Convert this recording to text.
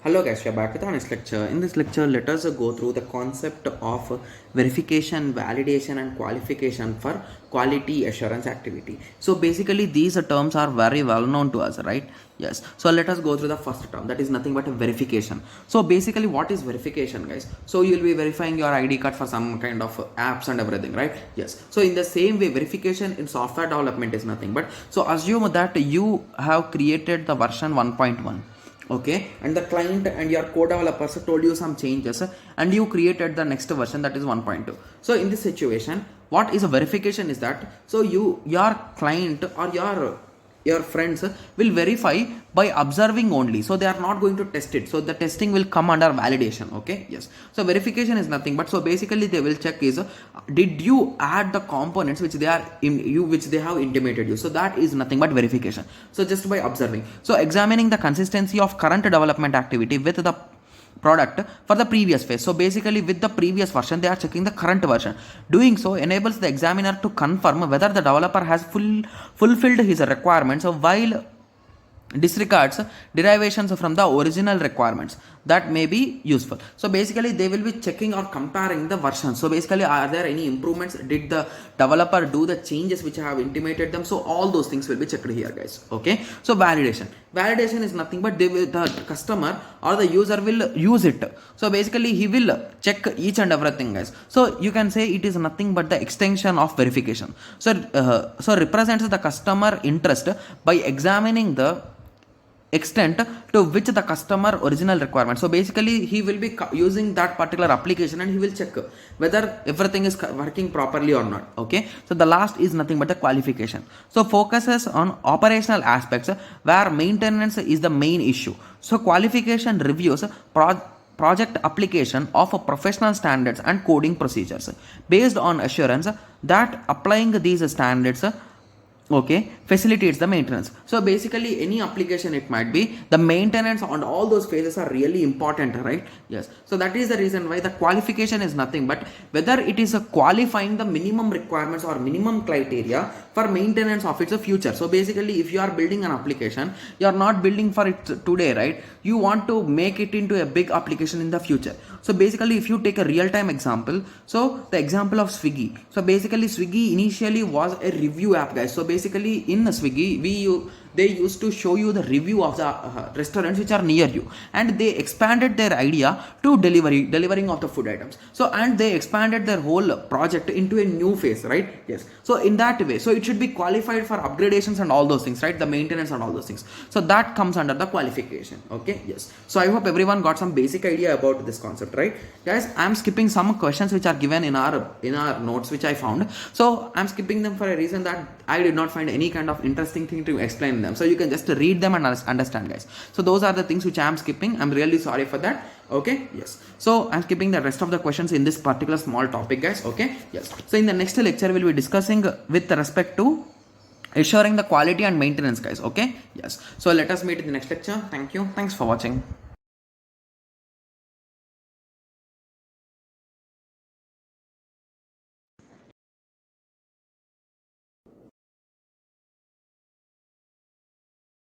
Hello guys, we are back with our next lecture. In this lecture, let us go through the concept of verification, validation and qualification for quality assurance activity. So basically these terms are very well known to us, right? Yes. So let us go through the first term, that is nothing but a verification. So basically what is verification, guys? So you'll be verifying your ID card for some kind of apps and everything, right? Yes. So in the same way, verification in software development is nothing but, so assume that you have created the version 1.1. okay, and the client and your code developers told you some changes and you created the next version, that is 1.2. so in this situation, what is a verification is that, so your client or your friends will verify by observing only, so they are not going to test it, so the testing will come under validation. Okay, yes. So verification is nothing but, so basically they will check is, did you add the components which they are which they have intimated you, so that is nothing but verification. So just by observing, so examining the consistency of current development activity with the product for the previous phase. So basically with the previous version, they are checking the current version. Doing so enables the examiner to confirm whether the developer has fulfilled his requirements while disregards derivations from the original requirements that may be useful. So basically they will be checking or comparing the versions. So basically, are there any improvements, did the developer do the changes which I have intimated them, so all those things will be checked here, guys. Okay, so validation is nothing but the customer or the user will use it, so basically he will check each and everything, guys. So you can say it is nothing but the extension of verification. So represents the customer interest by examining the extent to which the customer original requirement. So basically he will be using that particular application and he will check whether everything is working properly or not. Okay, so the last is nothing but the qualification. So focuses on operational aspects where maintenance is the main issue. So qualification reviews project application of professional standards and coding procedures based on assurance that applying these standards, okay, facilitates the maintenance. So basically any application it might be, the maintenance on all those phases are really important, right? Yes. So that is the reason why the qualification is nothing but whether it is qualifying the minimum requirements or minimum criteria for maintenance of its future. So basically if you are building an application, you are not building for it today, right? You want to make it into a big application in the future. So basically if you take a real-time example, so the example of Swiggy. So basically Swiggy initially was a review app, guys. So basically in Swiggy, they used to show you the review of the restaurants which are near you, and they expanded their idea to delivering of the food items. So and they expanded their whole project into a new phase, right? Yes. So in that way, so it should be qualified for upgradations and all those things, right? The maintenance and all those things. So that comes under the qualification. Okay, yes. So I hope everyone got some basic idea about this concept, right? Guys, I'm skipping some questions which are given in our notes which I found. So I'm skipping them for a reason that I did not find any kind of interesting thing to explain them. So you can just read them and understand, guys. So those are the things which I am skipping. I'm really sorry for that. Okay, yes. So I'm skipping the rest of the questions in this particular small topic, guys. Okay, yes. So in the next lecture, we'll be discussing with respect to assuring the quality and maintenance, guys. Okay, yes. So let us meet in the next lecture. Thank you. Thanks for watching.